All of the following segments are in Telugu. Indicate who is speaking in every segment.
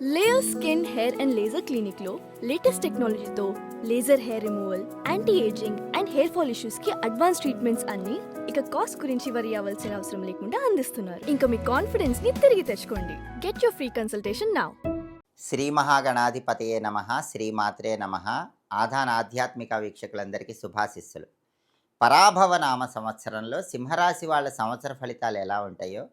Speaker 1: Layer skin hair and laser clinic లో లేటెస్ట్ టెక్నాలజీతో laser hair removal, anti ageing and hair fall issues కి అడ్వాన్స్ ట్రీట్మెంట్స్ అన్ని ఇక కాస్ట్ గురించి వరి అవ్వాల్సిన అవసరం లేకుండా అందిస్తున్నారు. ఇంకా మీ కాన్ఫిడెన్స్ ని తిరిగి తెచ్చుకోండి. Get your free consultation now.
Speaker 2: Shri మహాగణాధిపతయే నమ. శ్రీమాత్రే నమ. ఆధాన ఆధ్యాత్మిక వీక్షకులందరికీ శుభాశిస్సులు. పరాభవ నామ సంవత్సరంలో సింహరాశి వాళ్ళ సంవత్సర ఫలితాలు ఎలా ఉంటాయో,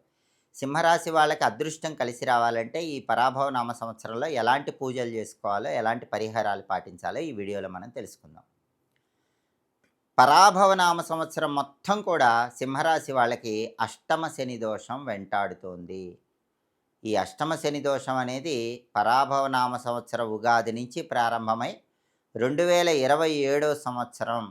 Speaker 2: సింహరాశి వాళ్ళకి అదృష్టం కలిసి రావాలంటే ఈ పరాభవ నామ సంవత్సరంలో ఎలాంటి పూజలు చేసుకోవాలో, ఎలాంటి పరిహారాలు పాటించాలో ఈ వీడియోలో మనం తెలుసుకుందాం. పరాభవ నామ సంవత్సరం మొత్తం కూడా సింహరాశి వాళ్ళకి అష్టమ శని దోషం వెంటాడుతోంది. ఈ అష్టమ శని దోషం అనేది పరాభవ నామ సంవత్సర ఉగాది నుంచి ప్రారంభమై 2027 సంవత్సరం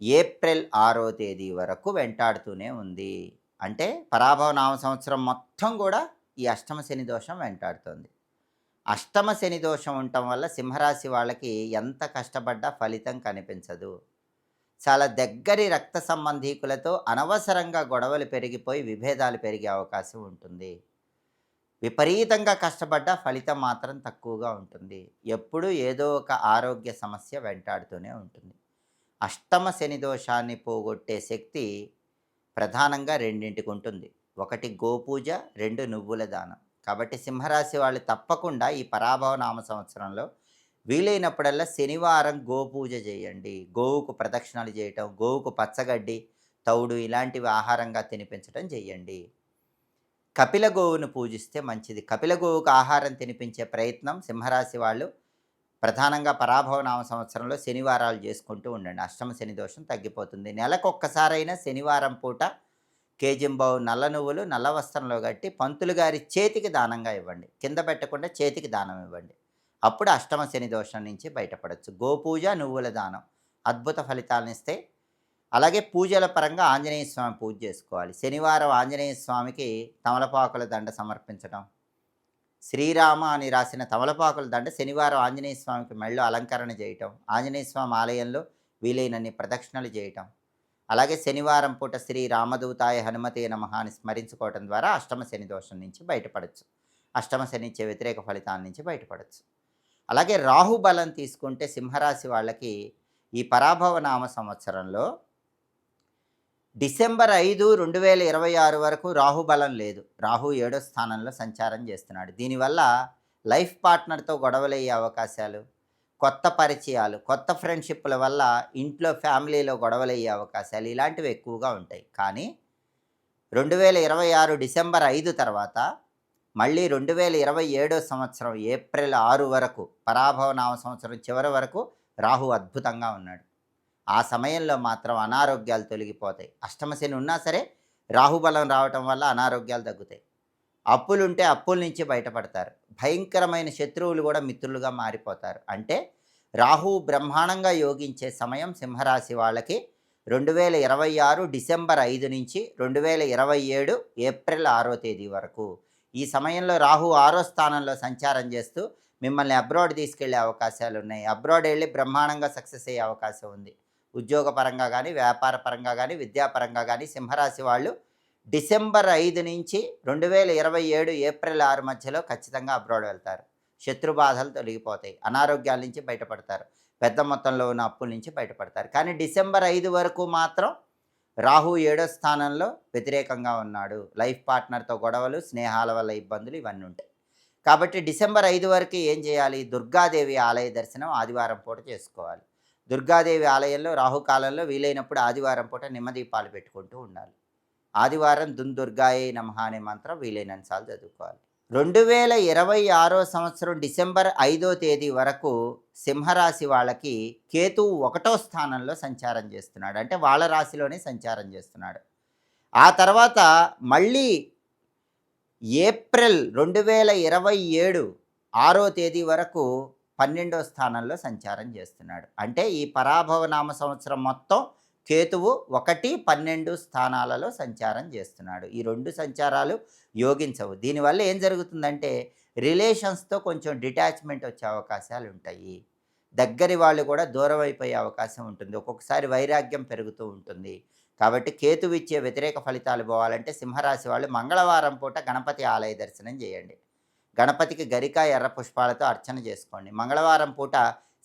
Speaker 2: ఏప్రిల్ 6వ తేదీ వరకు వెంటాడుతూనే ఉంది. అంటే పరాభవ నామ సంవత్సరం మొత్తం కూడా ఈ అష్టమ శని దోషం వెంటాడుతుంది. అష్టమ శని దోషం ఉండటం వల్ల సింహరాశి వాళ్ళకి ఎంత కష్టపడ్డా ఫలితం కనిపించదు. చాలా దగ్గరి రక్త సంబంధీకులతో అనవసరంగా గొడవలు పెరిగిపోయి విభేదాలు పెరిగే అవకాశం ఉంటుంది. విపరీతంగా కష్టపడ్డా ఫలితం మాత్రం తక్కువగా ఉంటుంది. ఎప్పుడూ ఏదో ఒక ఆరోగ్య సమస్య వెంటాడుతూనే ఉంటుంది. అష్టమ శని దోషాన్ని పోగొట్టే శక్తి ప్రధానంగా రెండింటికి ఉంటుంది. ఒకటి గోపూజ, 2 నువ్వుల దానం. కాబట్టి సింహరాశి వాళ్ళు తప్పకుండా ఈ పరాభవ నామ సంవత్సరంలో వీలైనప్పుడల్లా శనివారం గోపూజ చేయండి. గోవుకు ప్రదక్షిణలు చేయటం, గోవుకు పచ్చగడ్డి, తౌడు ఇలాంటివి ఆహారంగా తినిపించడం చేయండి. కపిల గోవును పూజిస్తే మంచిది. కపిల గోవుకు ఆహారం తినిపించే ప్రయత్నం సింహరాశి వాళ్ళు ప్రధానంగా పరాభవ నామ సంవత్సరంలో శనివారాలు చేసుకుంటూ ఉండండి. అష్టమ శని దోషం తగ్గిపోతుంది. నెలకొక్కసారైనా శనివారం పూట కేజింబావు నల్ల నువ్వులు నల్ల వస్త్రంలో కట్టి పంతులు గారి చేతికి దానంగా ఇవ్వండి. కింద పెట్టకుండా చేతికి దానం ఇవ్వండి. అప్పుడు అష్టమ శని దోషం నుంచి బయటపడవచ్చు. గోపూజ, నువ్వుల దానం అద్భుత ఫలితాలను ఇస్తే. అలాగే పూజల పరంగా ఆంజనేయ స్వామి పూజ చేసుకోవాలి. శనివారం ఆంజనేయ స్వామికి తమలపాకుల దండ సమర్పించడం, శ్రీరామ అని రాసిన తమలపాకుల దండ శనివారం ఆంజనేయ స్వామికి మెళ్ళో అలంకరణ చేయటం, ఆంజనేయ స్వామి ఆలయంలో వీలైనన్ని ప్రదక్షిణలు చేయటం, అలాగే శనివారం పూట శ్రీ రామదూతాయ హనుమతే నమః అని స్మరించుకోవటం ద్వారా అష్టమ శని దోషం నుంచి బయటపడవచ్చు. అష్టమ శని ఇచ్చే వ్యతిరేక ఫలితాల నుంచి బయటపడవచ్చు. అలాగే రాహుబలం తీసుకుంటే సింహరాశి వాళ్ళకి ఈ పరాభవ నామ సంవత్సరంలో డిసెంబర్ 5, 2026 వరకు రాహుబలం లేదు. రాహు 7వ స్థానంలో సంచారం చేస్తున్నాడు. దీనివల్ల లైఫ్ పార్ట్నర్తో గొడవలయ్యే అవకాశాలు, కొత్త పరిచయాలు, కొత్త ఫ్రెండ్షిప్ల వల్ల ఇంట్లో ఫ్యామిలీలో గొడవలయ్యే అవకాశాలు ఇలాంటివి ఎక్కువగా ఉంటాయి. కానీ 2026 డిసెంబర్ 5 తర్వాత మళ్ళీ 2027 సంవత్సరం ఏప్రిల్ 6 వరకు పరాభవ నామ సంవత్సరం చివరి వరకు రాహు అద్భుతంగా ఉన్నాడు. ఆ సమయంలో మాత్రం అనారోగ్యాలు తొలగిపోతాయి. అష్టమశని ఉన్నా సరే రాహుబలం రావటం వల్ల అనారోగ్యాలు తగ్గుతాయి. అప్పులుంటే అప్పుల నుంచి బయటపడతారు. భయంకరమైన శత్రువులు కూడా మిత్రులుగా మారిపోతారు. అంటే రాహువు బ్రహ్మాండంగా యోగించే సమయం సింహరాశి వాళ్ళకి 2026 డిసెంబర్ 5 నుంచి 2027 ఏప్రిల్ 6వ తేదీ వరకు. ఈ సమయంలో రాహు 6వ స్థానంలో సంచారం చేస్తూ మిమ్మల్ని అబ్రాడ్ తీసుకెళ్లే అవకాశాలు ఉన్నాయి. అబ్రాడ్ వెళ్ళి బ్రహ్మాండంగా సక్సెస్ అయ్యే అవకాశం ఉంది. ఉద్యోగపరంగా కానీ, వ్యాపార పరంగా కానీ, విద్యాపరంగా కానీ సింహరాశి వాళ్ళు డిసెంబర్ 5 నుంచి 2027 ఏప్రిల్ 6 మధ్యలో ఖచ్చితంగా అబ్రాడ్ వెళ్తారు. శత్రుబాధలు తొలగిపోతాయి. అనారోగ్యాల నుంచి బయటపడతారు. పెద్ద మొత్తంలో ఉన్న అప్పుల నుంచి బయటపడతారు. కానీ డిసెంబర్ 5 వరకు మాత్రం రాహు 7వ స్థానంలో వ్యతిరేకంగా ఉన్నాడు. లైఫ్ పార్ట్నర్తో గొడవలు, స్నేహాల వల్ల ఇబ్బందులు ఇవన్నీ ఉంటాయి. కాబట్టి డిసెంబర్ 5 వరకు ఏం చేయాలి? దుర్గాదేవి ఆలయ దర్శనం ఆదివారం పూట చేసుకోవాలి. దుర్గాదేవి ఆలయంలో రాహుకాలంలో వీలైనప్పుడు ఆదివారం పూట నిమ్మదీపాలు పెట్టుకుంటూ ఉండాలి. ఆదివారం దుర్గాయే నమః అనే మంత్రం వీలైనన్నిసార్లు చదువుకోవాలి. 2026 సంవత్సరం డిసెంబర్ 5వ తేదీ వరకు సింహరాశి వాళ్ళకి కేతువు 1వ స్థానంలో సంచారం చేస్తున్నాడు. అంటే వాళ్ళ రాశిలోనే సంచారం చేస్తున్నాడు. ఆ తర్వాత మళ్ళీ ఏప్రిల్ 2027 6వ తేదీ వరకు 12వ స్థానంలో సంచారం చేస్తున్నాడు. అంటే ఈ పరాభవ నామ సంవత్సరం మొత్తం కేతువు 1, 12 స్థానాలలో సంచారం చేస్తున్నాడు. ఈ 2 సంచారాలు యోగించవు. దీనివల్ల ఏం జరుగుతుందంటే రిలేషన్స్తో కొంచెం డిటాచ్మెంట్ వచ్చే అవకాశాలు ఉంటాయి. దగ్గరి వాళ్ళు కూడా దూరం అయిపోయే అవకాశం ఉంటుంది. ఒక్కొక్కసారి వైరాగ్యం పెరుగుతూ ఉంటుంది. కాబట్టి కేతువు ఇచ్చే వ్యతిరేక ఫలితాలు పోవాలంటే సింహరాశి వాళ్ళు మంగళవారం పూట గణపతి ఆలయ దర్శనం చేయండి. గణపతికి గరిక ఎర్ర పుష్పాలతో అర్చన చేసుకోండి. మంగళవారం పూట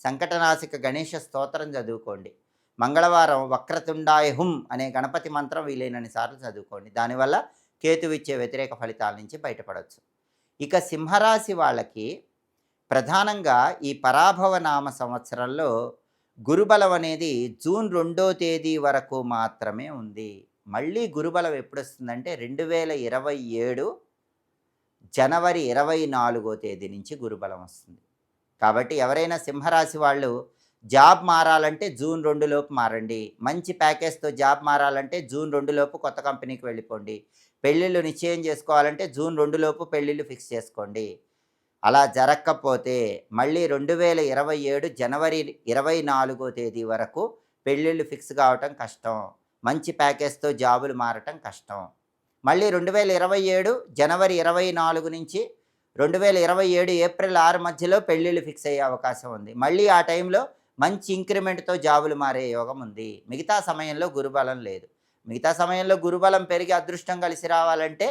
Speaker 2: సంకటనాశక గణేష స్తోత్రం చదువుకోండి. మంగళవారం వక్రతుండాయ హుం అనే గణపతి మంత్రం వీలైనన్ని సార్లు చదువుకోండి. దానివల్ల కేతువు ఇచ్చే వ్యతిరేక ఫలితాల నుంచి బయటపడవచ్చు. ఇక సింహరాశి వాళ్ళకి ప్రధానంగా ఈ పరాభవ నామ సంవత్సరంలో గురుబలం అనేది జూన్ 2వ తేదీ వరకు మాత్రమే ఉంది. మళ్ళీ గురుబలం ఎప్పుడొస్తుందంటే 2027 జనవరి 24వ తేదీ నుంచి గురుబలం వస్తుంది. కాబట్టి ఎవరైనా సింహరాశి వాళ్ళు జాబ్ మారాలంటే జూన్ 2 లోపు మారండి. మంచి ప్యాకేజ్తో జాబ్ మారాలంటే జూన్ 2 లోపు కొత్త కంపెనీకి వెళ్ళిపోండి. పెళ్ళిళ్ళు నిశ్చయం చేసుకోవాలంటే జూన్ 2 లోపు పెళ్ళిళ్ళు ఫిక్స్ చేసుకోండి. అలా జరగకపోతే మళ్ళీ 2027 జనవరి 24వ తేదీ వరకు పెళ్ళిళ్ళు ఫిక్స్ కావటం కష్టం. మంచి ప్యాకేజ్తో జాబులు మారటం కష్టం. మళ్ళీ 2027 జనవరి 24 నుంచి 2027 ఏప్రిల్ 6 మధ్యలో పెళ్ళిళ్ళు ఫిక్స్ అయ్యే అవకాశం ఉంది. మళ్ళీ ఆ టైంలో మంచి ఇంక్రిమెంట్తో జాబులు మారే యోగం ఉంది. మిగతా సమయంలో గురుబలం లేదు. మిగతా సమయంలో గురుబలం పెరిగి అదృష్టం కలిసి రావాలంటే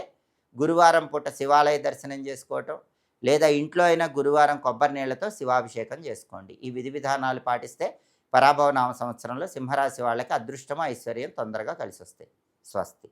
Speaker 2: గురువారం పూట శివాలయ దర్శనం చేసుకోవటం, లేదా ఇంట్లో అయినా గురువారం కొబ్బరి నీళ్లతో శివాభిషేకం చేసుకోండి. ఈ విధి విధానాలు పాటిస్తే పరాభవ నామ సంవత్సరంలో సింహరాశి వాళ్ళకి అదృష్టం, ఐశ్వర్యం తొందరగా కలిసి వస్తాయి. స్వస్తి.